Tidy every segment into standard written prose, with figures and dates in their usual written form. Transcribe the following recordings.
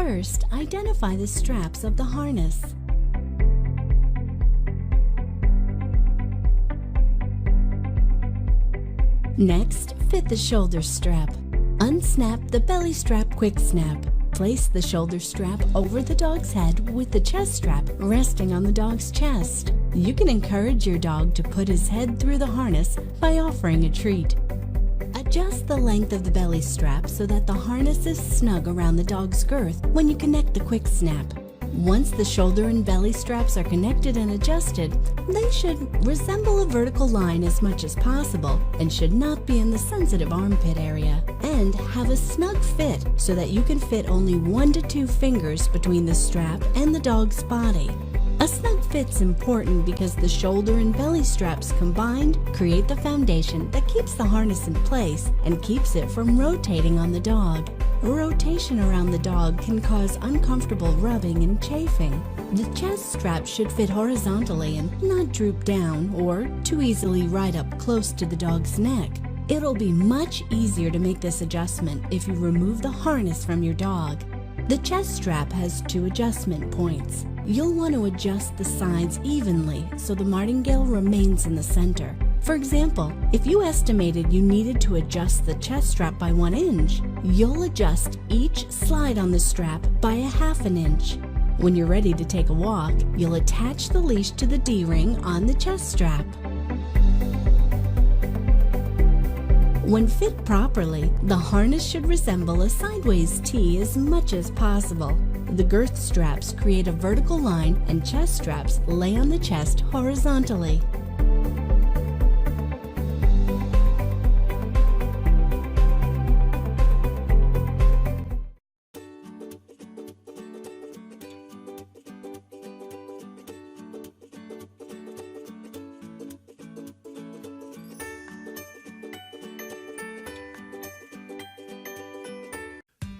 First, identify the straps of the harness. Next, fit the shoulder strap. Unsnap the belly strap quick snap. Place the shoulder strap over the dog's head with the chest strap resting on the dog's chest. You can encourage your dog to put his head through the harness by offering a treat. Adjust the length of the belly strap so that the harness is snug around the dog's girth when you connect the quick snap. Once the shoulder and belly straps are connected and adjusted, they should resemble a vertical line as much as possible and should not be in the sensitive armpit area, and have a snug fit so that you can fit only 1 to 2 fingers between the strap and the dog's body. A snug fit's important because the shoulder and belly straps combined create the foundation that keeps the harness in place and keeps it from rotating on the dog. Rotation around the dog can cause uncomfortable rubbing and chafing. The chest strap should fit horizontally and not droop down or too easily ride up close to the dog's neck. It'll be much easier to make this adjustment if you remove the harness from your dog. The chest strap has 2 adjustment points. You'll want to adjust the sides evenly so the martingale remains in the center. For example, if you estimated you needed to adjust the chest strap by 1 inch, you'll adjust each slide on the strap by a 1/2 inch. When you're ready to take a walk, you'll attach the leash to the D-ring on the chest strap. When fit properly, the harness should resemble a sideways T as much as possible. The girth straps create a vertical line and chest straps lay on the chest horizontally.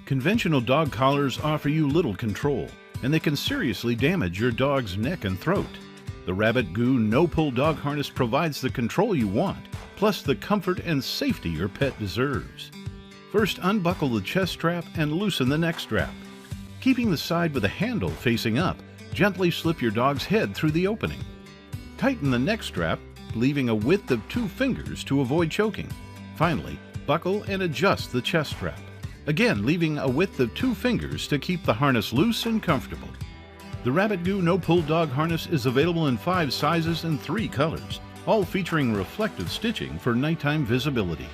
Conventional dog collars offer you little control, and they can seriously damage your dog's neck and throat. The Rabbitgoo No-Pull Dog Harness provides the control you want, plus the comfort and safety your pet deserves. First, unbuckle the chest strap and loosen the neck strap. Keeping the side with the handle facing up, gently slip your dog's head through the opening. Tighten the neck strap, leaving a width of 2 fingers to avoid choking. Finally, buckle and adjust the chest strap. Again, leaving a width of 2 fingers to keep the harness loose and comfortable. The Rabbitgoo No-Pull Dog Harness is available in 5 sizes and 3 colors, all featuring reflective stitching for nighttime visibility.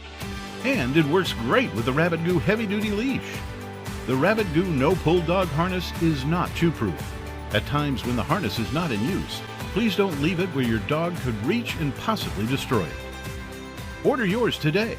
And it works great with the Rabbitgoo heavy-duty leash. The Rabbitgoo No-Pull Dog Harness is not chew-proof. At times when the harness is not in use, please don't leave it where your dog could reach and possibly destroy it. Order yours today.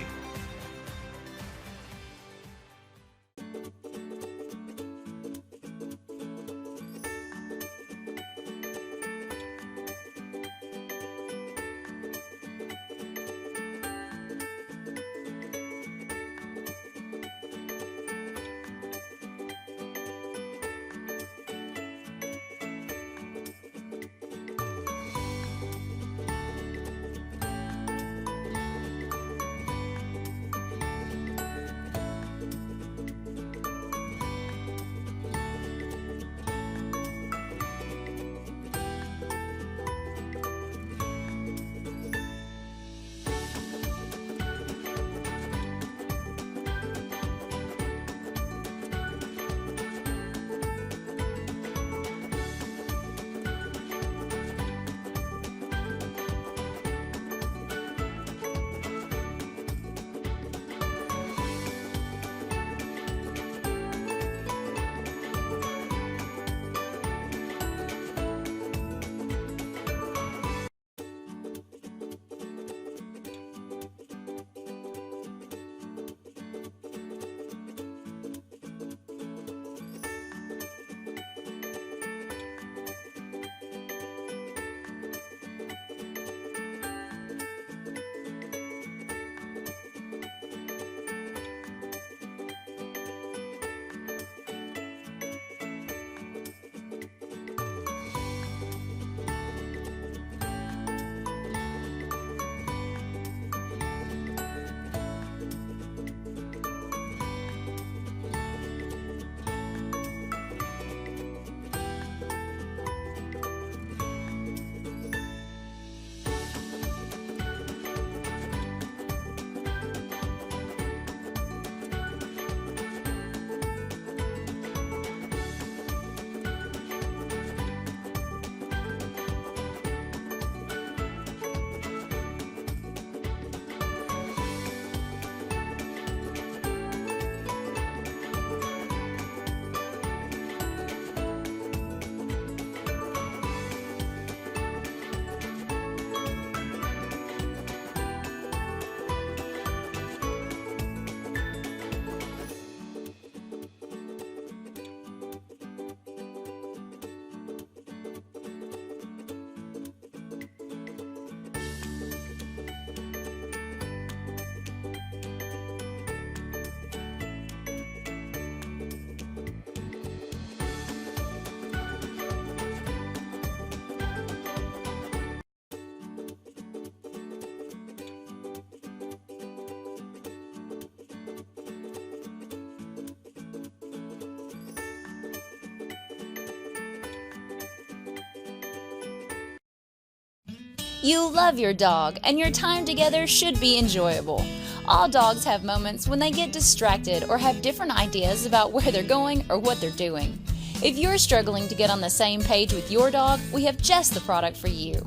You love your dog, and your time together should be enjoyable. All dogs have moments when they get distracted or have different ideas about where they're going or what they're doing. If you're struggling to get on the same page with your dog, we have just the product for you.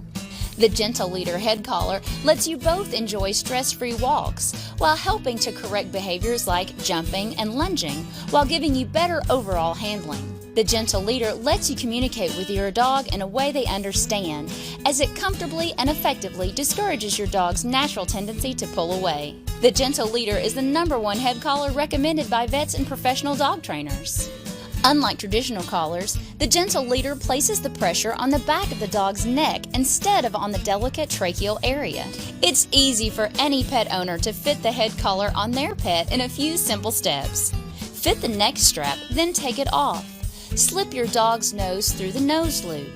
The Gentle Leader head collar lets you both enjoy stress-free walks while helping to correct behaviors like jumping and lunging while giving you better overall handling. The Gentle Leader lets you communicate with your dog in a way they understand, as it comfortably and effectively discourages your dog's natural tendency to pull away. The Gentle Leader is the #1 head collar recommended by vets and professional dog trainers. Unlike traditional collars, the Gentle Leader places the pressure on the back of the dog's neck instead of on the delicate tracheal area. It's easy for any pet owner to fit the head collar on their pet in a few simple steps. Fit the neck strap, then take it off. Slip your dog's nose through the nose loop.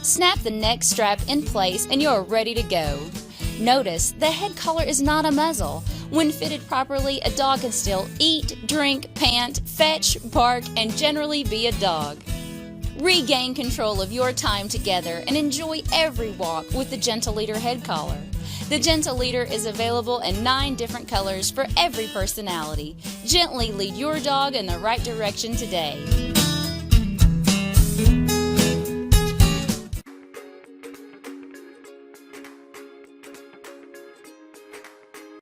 Snap the neck strap in place and you're ready to go. Notice the head collar is not a muzzle. When fitted properly, a dog can still eat, drink, pant, fetch, bark, and generally be a dog. Regain control of your time together and enjoy every walk with the Gentle Leader head collar. The Gentle Leader is available in 9 different colors for every personality. Gently lead your dog in the right direction today.